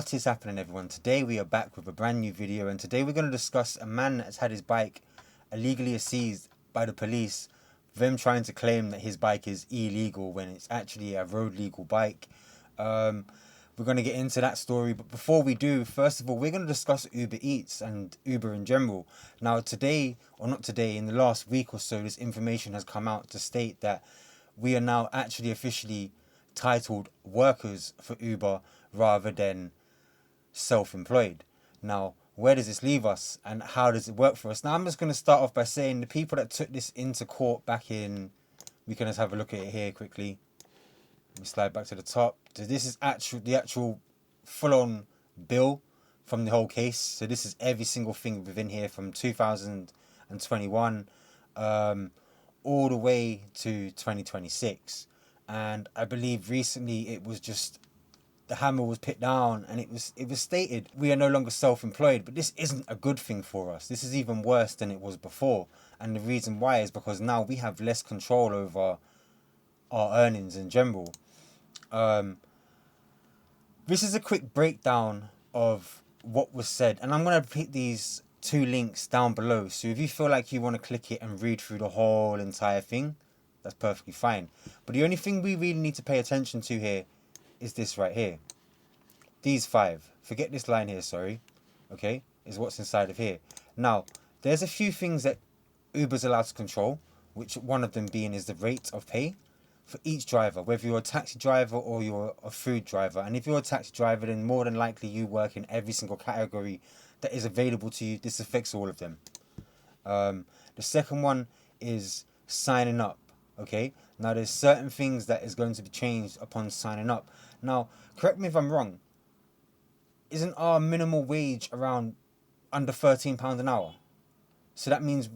What is happening, everyone? Today we are back with a brand new video, and today we're going to discuss a man that's had his bike illegally seized by the police, them trying to claim that his bike is illegal when it's actually a road legal bike. We're going to get into that story, but before we do, first of all, we're going to discuss UberEATS and Uber in general. Now today, or not today, in the last week or so, this information has come out to state that we are now actually officially titled workers for Uber rather than self-employed. Now, where does this leave us and how does it work for us? Now, I'm just going to start off by saying the people that took this into court back in, we can just have a look at it here quickly. Let me slide back to the top. So this is the actual full-on bill from the whole case. So this is every single thing within here from 2021 all the way to 2026. And I believe recently it was just the hammer was put down and it was stated we are no longer self-employed. But this isn't a good thing for us. This is even worse than it was before. And the reason why is because now we have less control over our earnings in general. This is a quick breakdown of what was said, and I'm going to put these two links down below, so if you feel like you want to click it and read through the whole entire thing, that's perfectly fine. But the only thing we really need to pay attention to here is this right here. These 5, forget this line here, sorry, okay, is what's inside of here. Now, there's a few things that Uber's allowed to control, which one of them being is the rate of pay for each driver, whether you're a taxi driver or you're a food driver. And if you're a taxi driver, then more than likely you work in every single category that is available to you. This affects all of them. The second one is signing up. Okay, now there's certain things that is going to be changed upon signing up. Now, correct me if I'm wrong, isn't our minimal wage around under £13 an hour? So that means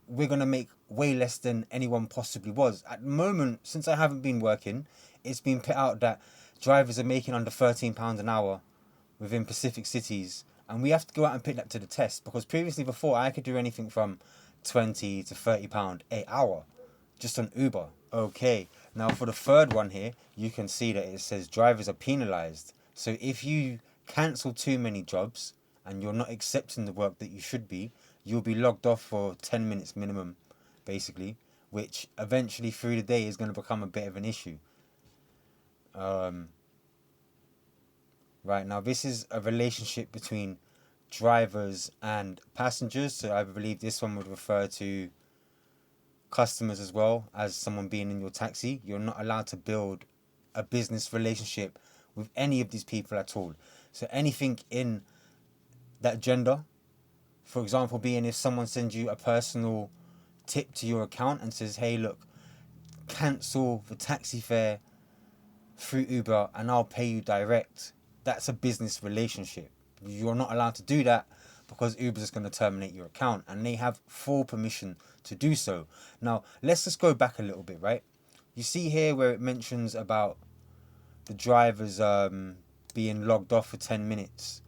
we're going to make way less than anyone possibly was. At the moment, since I haven't been working, it's been put out that drivers are making under £13 an hour within Pacific cities. And we have to go out and put that to the test, because previously before I could do anything from £20 to £30 an hour just on Uber. Okay, now for the third one here, you can see that it says drivers are penalised. So if you cancel too many jobs and you're not accepting the work that you should be, you'll be logged off for 10 minutes minimum, basically, which eventually through the day is going to become a bit of an issue. Right, now this is a relationship between drivers and passengers, so I believe this one would refer to customers as well as someone being in your taxi. You're not allowed to build a business relationship with any of these people at all. So anything in that gender, for example, being if someone sends you a personal tip to your account and says, hey, look, cancel the taxi fare through Uber and I'll pay you direct. That's a business relationship. You're not allowed to do that because Uber's just going to terminate your account, and they have full permission to do so. Now, let's just go back a little bit, right? You see here where it mentions about the drivers being logged off for 10 minutes.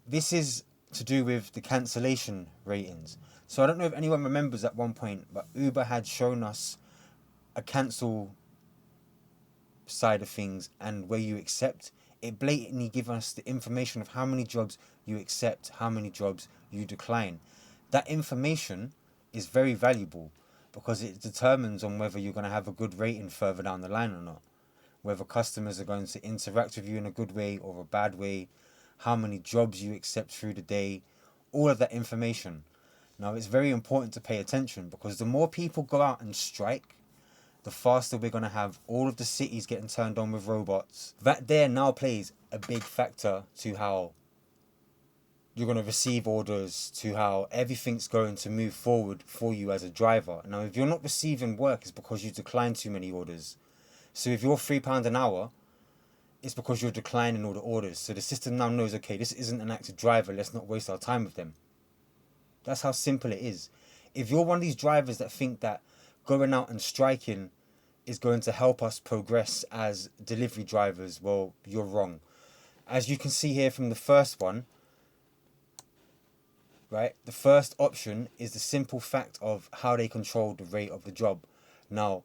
This is to do with the cancellation ratings. So I don't know if anyone remembers at one point, but Uber had shown us a cancel side of things, and where you accept, it blatantly gives us the information of how many jobs you accept, how many jobs you decline. That information is very valuable because it determines on whether you're going to have a good rating further down the line or not, whether customers are going to interact with you in a good way or a bad way, how many jobs you accept through the day, all of that information. Now, it's very important to pay attention, because the more people go out and strike, the faster we're going to have all of the cities getting turned on with robots. That there now plays a big factor to how you're going to receive orders, to how everything's going to move forward for you as a driver. Now, if you're not receiving work, it's because you declined too many orders. So if you're £3 an hour, it's because you're declining all the orders. So the system now knows, okay, this isn't an active driver, let's not waste our time with them. That's how simple it is. If you're one of these drivers that think that going out and striking is going to help us progress as delivery drivers, well, you're wrong. As you can see here from the first one, right, the first option is the simple fact of how they control the rate of the job. Now,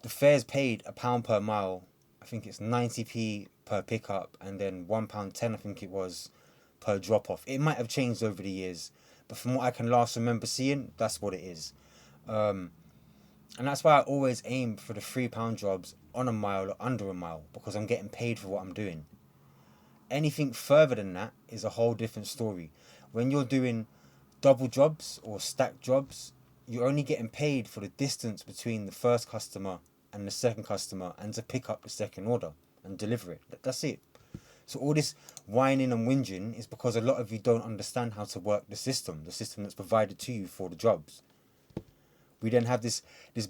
the fare's paid £1 per mile. I think it's 90p per pickup, and then £1.10 I think it was per drop off. It might have changed over the years, but from what I can last remember seeing, that's what it is. And that's why I always aim for the £3 jobs on a mile or under a mile, because I'm getting paid for what I'm doing. Anything further than that is a whole different story. When you're doing double jobs or stacked jobs, you're only getting paid for the distance between the first customer and the second customer, and to pick up the second order and deliver it. That's it. So all this whining and whinging is because a lot of you don't understand how to work the system that's provided to you for the jobs. We then have this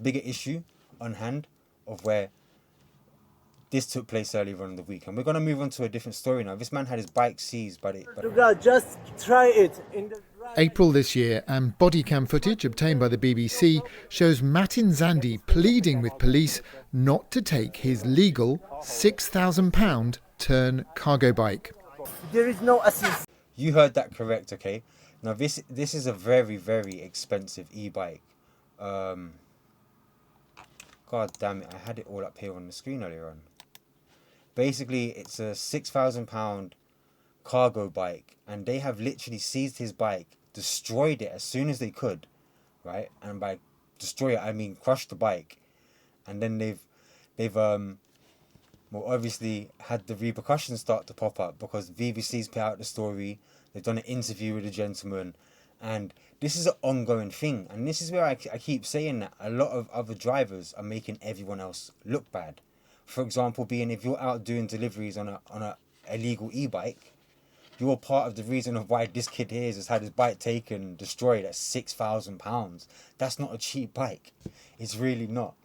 bigger issue on hand of where this took place earlier on in the week, and we're going to move on to a different story now. This man had his bike seized by the... Just try it. April this year, and body cam footage obtained by the BBC shows Matin Zandi pleading with police not to take his legal £6,000 Tern cargo bike. There is no assist. You heard that correct, okay? Now this is a very, very expensive e-bike. God damn it, I had it all up here on the screen earlier on. Basically, it's a £6,000 cargo bike, and they have literally seized his bike, destroyed it as soon as they could, right? And by destroy it, I mean crush the bike. And then they've obviously had the repercussions start to pop up, because VBC's put out the story. They've done an interview with the gentleman, and this is an ongoing thing. And this is where I keep saying that a lot of other drivers are making everyone else look bad. For example, being if you're out doing deliveries on a illegal e-bike, you're part of the reason of why this kid here has had his bike taken, destroyed at £6,000. That's not a cheap bike. It's really not.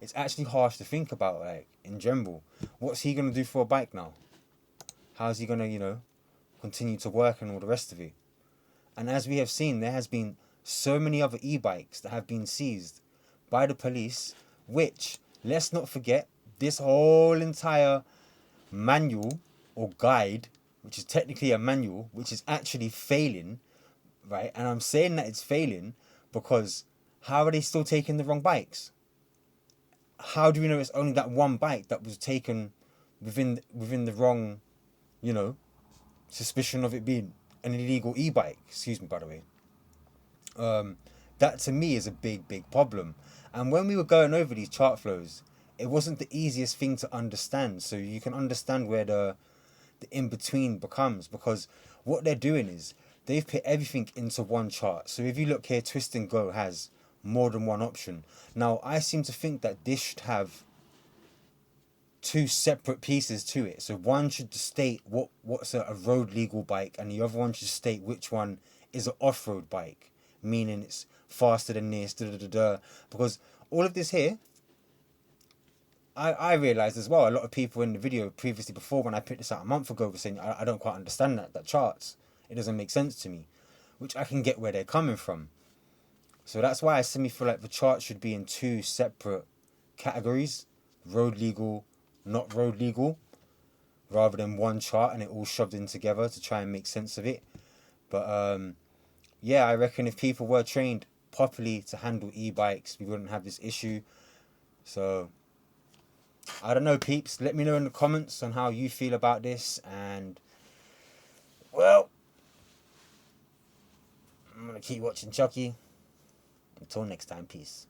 It's actually harsh to think about, like, in general. What's he going to do for a bike now? How's he going to, continue to work and all the rest of it? And as we have seen, there has been so many other e-bikes that have been seized by the police, which, let's not forget, this whole entire manual or guide, which is technically a manual, which is actually failing, right? And I'm saying that it's failing because how are they still taking the wrong bikes? How do we know it's only that one bike that was taken within the wrong, suspicion of it being an illegal e-bike? Excuse me, by the way. That to me is a big problem. And when we were going over these chart flows, it wasn't the easiest thing to understand. So you can understand where the in-between becomes, because what they're doing is they've put everything into one chart. So if you look here, Twist and Go has more than one option. Now, I seem to think that this should have two separate pieces to it. So one should state what's a road legal bike, and the other one should state which one is an off-road bike, meaning it's faster than this, because all of this here, I realised as well, a lot of people in the video previously, before when I picked this out a month ago, were saying, I don't quite understand that charts. It doesn't make sense to me, which I can get where they're coming from. So that's why I feel like the chart should be in two separate categories, road legal, not road legal, rather than one chart and it all shoved in together to try and make sense of it. But yeah, I reckon if people were trained properly to handle e-bikes, we wouldn't have this issue. So I don't know, peeps. Let me know in the comments on how you feel about this. And, well, I'm going to keep watching Chucky. Until next time, peace.